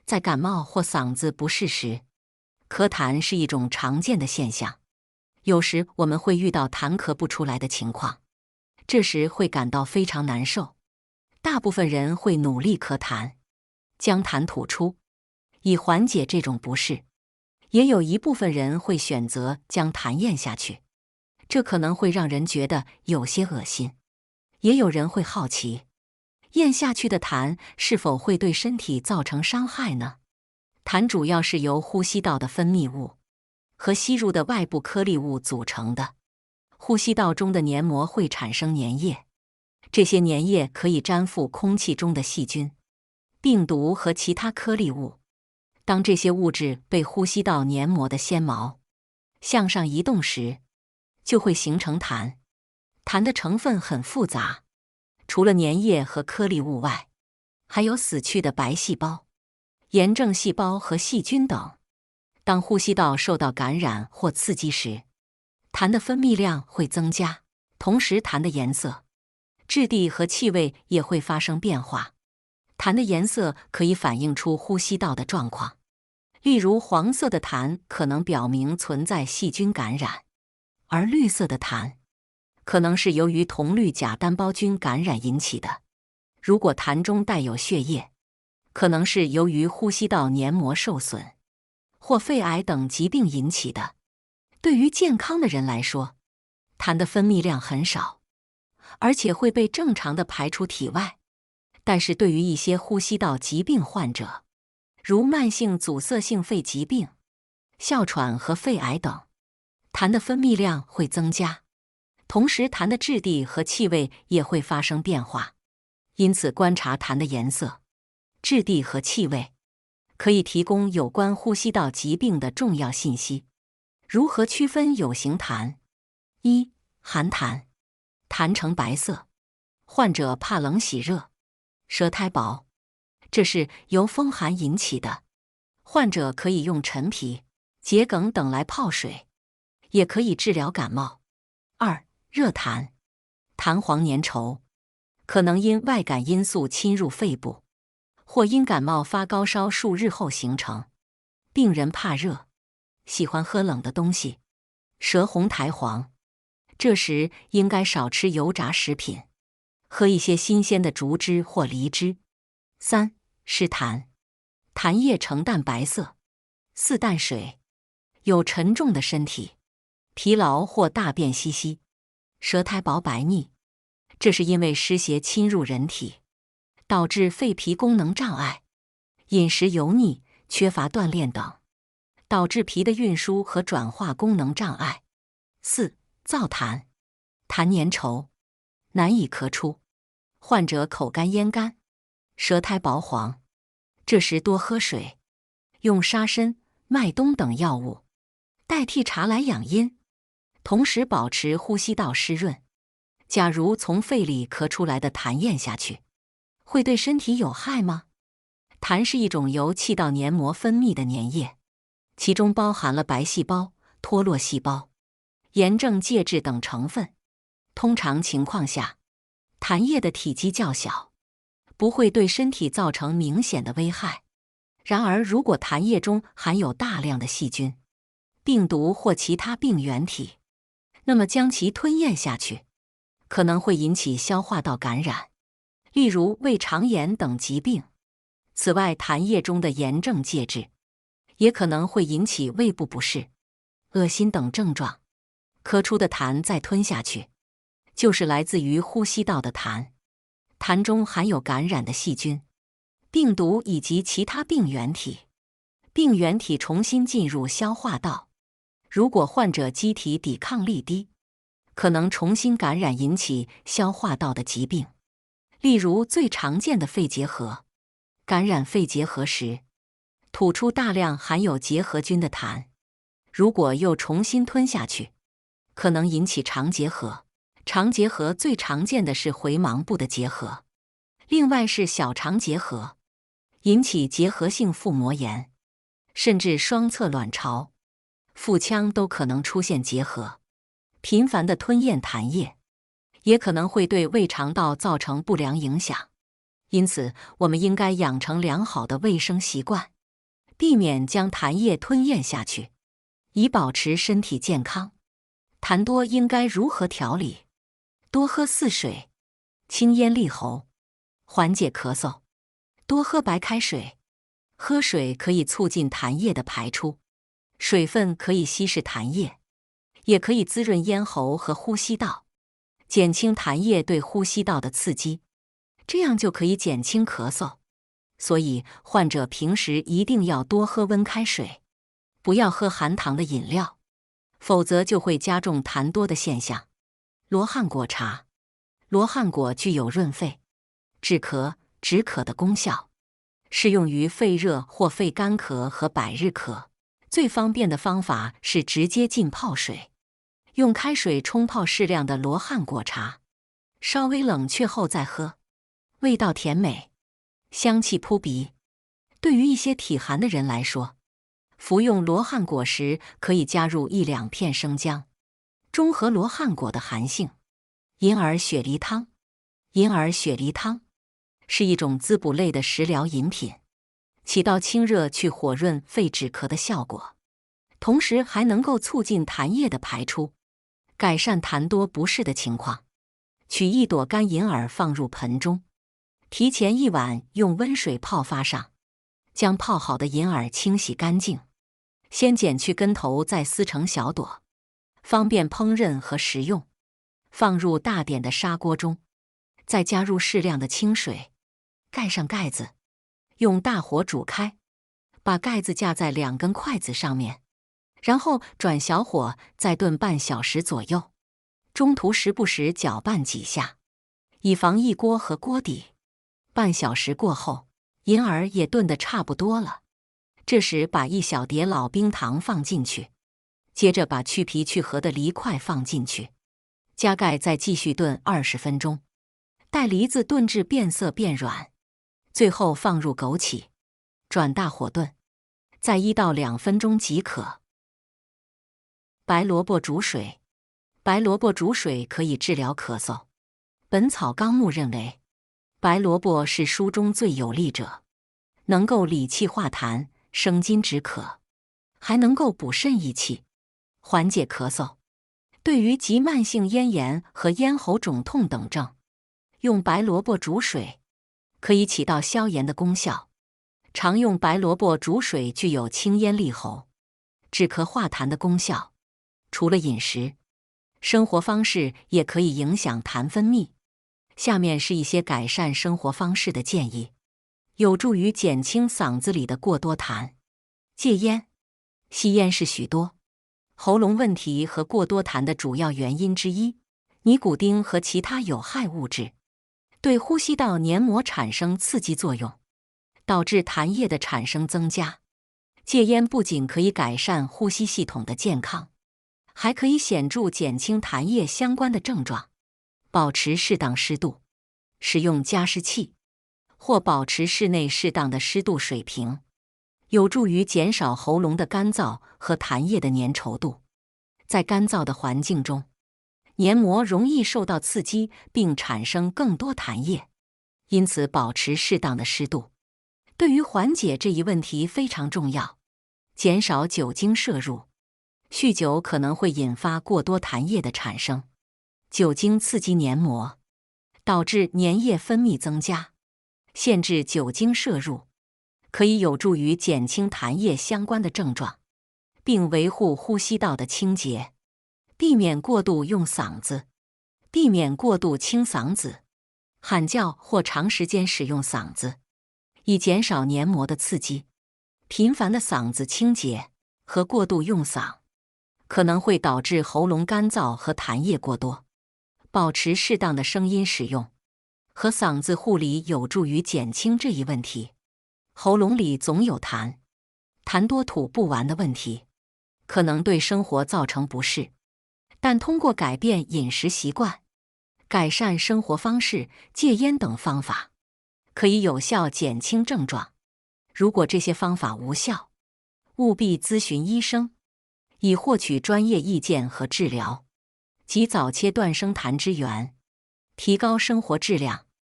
在感冒或嗓子不适时，咳痰是一种常见的现象。有时我们会遇到痰咳不出来的情况，这时会感到非常难受。大部分人会努力咳痰，将痰吐出，以缓解这种不适。也有一部分人会选择将痰咽下去，这可能会让人觉得有些恶心。也有人会好奇，咽下去的痰是否会对身体造成伤害呢？痰主要是由呼吸道的分泌物和吸入的外部颗粒物组成的。呼吸道中的黏膜会产生粘液，这些粘液可以粘附空气中的细菌、病毒和其他颗粒物。当这些物质被呼吸道黏膜的纤毛向上移动时，就会形成痰。痰的成分很复杂，除了粘液和颗粒物外，还有死去的白细胞、炎症细胞和细菌等。当呼吸道受到感染或刺激时，痰的分泌量会增加，同时痰的颜色、质地和气味也会发生变化。痰的颜色可以反映出呼吸道的状况，例如黄色的痰可能表明存在细菌感染，而绿色的痰可能是由于铜绿假单胞菌感染引起的。如果痰中带有血液，可能是由于呼吸道黏膜受损或肺癌等疾病引起的。对于健康的人来说，痰的分泌量很少，而且会被正常的排出体外。但是对于一些呼吸道疾病患者，如慢性阻塞性肺疾病、哮喘和肺癌等，痰的分泌量会增加，同时痰的质地和气味也会发生变化。因此，观察痰的颜色、质地和气味，可以提供有关呼吸道疾病的重要信息。如何区分有形痰？一、寒痰，痰呈白色，患者怕冷喜热，舌苔薄，这是由风寒引起的。患者可以用陈皮、桔梗等来泡水，也可以治疗感冒。二、热痰，痰黄粘稠，可能因外感因素侵入肺部，或因感冒发高烧数日后形成。病人怕热，喜欢喝冷的东西，舌红苔黄，这时应该少吃油炸食品，喝一些新鲜的竹汁或梨汁。三、湿痰，痰液呈淡白色，似淡水，有沉重的身体，疲劳或大便稀稀，舌苔薄白腻，这是因为湿邪侵入人体，导致肺脾功能障碍，饮食油腻、缺乏锻炼等，导致脾的运输和转化功能障碍。四、燥痰，痰粘稠，难以咳出，患者口干咽干，舌苔薄黄，这时多喝水，用沙参、麦冬等药物代替茶来养阴，同时保持呼吸道湿润。假如从肺里咳出来的痰咽下去，会对身体有害吗？痰是一种由气道黏膜分泌的粘液，其中包含了白细胞、脱落细胞、炎症介质等成分。通常情况下，痰液的体积较小，不会对身体造成明显的危害。然而，如果痰液中含有大量的细菌、病毒或其他病原体，那么将其吞咽下去，可能会引起消化道感染，例如胃肠炎等疾病。此外，痰液中的炎症介质也可能会引起胃部不适、恶心等症状。咳出的痰再吞下去，就是来自于呼吸道的痰。痰中含有感染的细菌、病毒以及其他病原体，病原体重新进入消化道。如果患者机体抵抗力低，可能重新感染引起消化道的疾病，例如最常见的肺结核。感染肺结核时，吐出大量含有结核菌的痰，如果又重新吞下去，可能引起肠结核。肠结核最常见的是回盲部的结核，另外是小肠结核，引起结核性腹膜炎，甚至双侧卵巢、腹腔都可能出现结核。频繁的吞咽痰液，也可能会对胃肠道造成不良影响。因此，我们应该养成良好的卫生习惯，避免将痰液吞咽下去，以保持身体健康。痰多应该如何调理？多喝4水，清咽利喉，缓解咳嗽。多喝白开水，喝水可以促进痰液的排出，水分可以稀释痰液，也可以滋润咽喉和呼吸道，减轻痰液对呼吸道的刺激，这样就可以减轻咳嗽。所以，患者平时一定要多喝温开水，不要喝含糖的饮料，否则就会加重痰多的现象。罗汉果茶，罗汉果具有润肺、止咳、止渴的功效，适用于肺热或肺干咳和百日咳。最方便的方法是直接浸泡水，用开水冲泡适量的罗汉果茶，稍微冷却后再喝，味道甜美，香气扑鼻。对于一些体寒的人来说，服用罗汉果时可以加入1-2片生姜，中和罗汉果的寒性。银耳雪梨汤，银耳雪梨汤是一种滋补类的食疗饮品，起到清热去火润肺止咳的效果，同时还能够促进痰液的排出，改善痰多不适的情况。取1朵干银耳放入盆中，提前1晚用温水泡发上，将泡好的银耳清洗干净，先剪去根头，再撕成小朵，方便烹饪和食用。放入大点的砂锅中，再加入适量的清水，盖上盖子，用大火煮开，把盖子架在2根筷子上面，然后转小火再炖半小时左右，中途时不时搅拌几下，以防溢锅和锅底。半小时过后，银耳也炖得差不多了，这时把1小碟老冰糖放进去，接着把去皮去核的梨块放进去，加盖再继续炖20分钟，待梨子炖至变色变软，最后放入枸杞，转大火炖，再1到2分钟即可。白萝卜煮水，白萝卜煮水可以治疗咳嗽。本草纲目认为，白萝卜是书中最有力者，能够理气化痰、生津止渴，还能够补肾益气，缓解咳嗽。对于急慢性咽炎和咽喉肿痛等症，用白萝卜煮水可以起到消炎的功效。常用白萝卜煮水具有清咽利喉、止咳化痰的功效。除了饮食，生活方式也可以影响痰分泌。下面是一些改善生活方式的建议，有助于减轻嗓子里的过多痰。戒烟，吸烟是许多喉咙问题和过多痰的主要原因之一。尼古丁和其他有害物质对呼吸道黏膜产生刺激作用，导致痰液的产生增加。戒烟不仅可以改善呼吸系统的健康，还可以显著减轻痰液相关的症状。保持适当湿度，使用加湿器或保持室内适当的湿度水平，有助于减少喉咙的干燥和痰液的粘稠度。在干燥的环境中，黏膜容易受到刺激并产生更多痰液，因此保持适当的湿度对于缓解这一问题非常重要。减少酒精摄入，酗酒可能会引发过多痰液的产生。酒精刺激黏膜，导致粘液分泌增加。限制酒精摄入，可以有助于减轻痰液相关的症状，并维护呼吸道的清洁。避免过度用嗓子，避免过度清嗓子，喊叫或长时间使用嗓子，以减少黏膜的刺激。频繁的嗓子清洁和过度用嗓，可能会导致喉咙干燥和痰液过多。保持适当的声音使用和嗓子护理有助于减轻这一问题。喉咙里总有痰，痰多吐不完的问题，可能对生活造成不适。但通过改变饮食习惯、改善生活方式、戒烟等方法，可以有效减轻症状。如果这些方法无效，务必咨询医生，以获取专业意见和治疗，及早切断声痰之源，提高生活质量。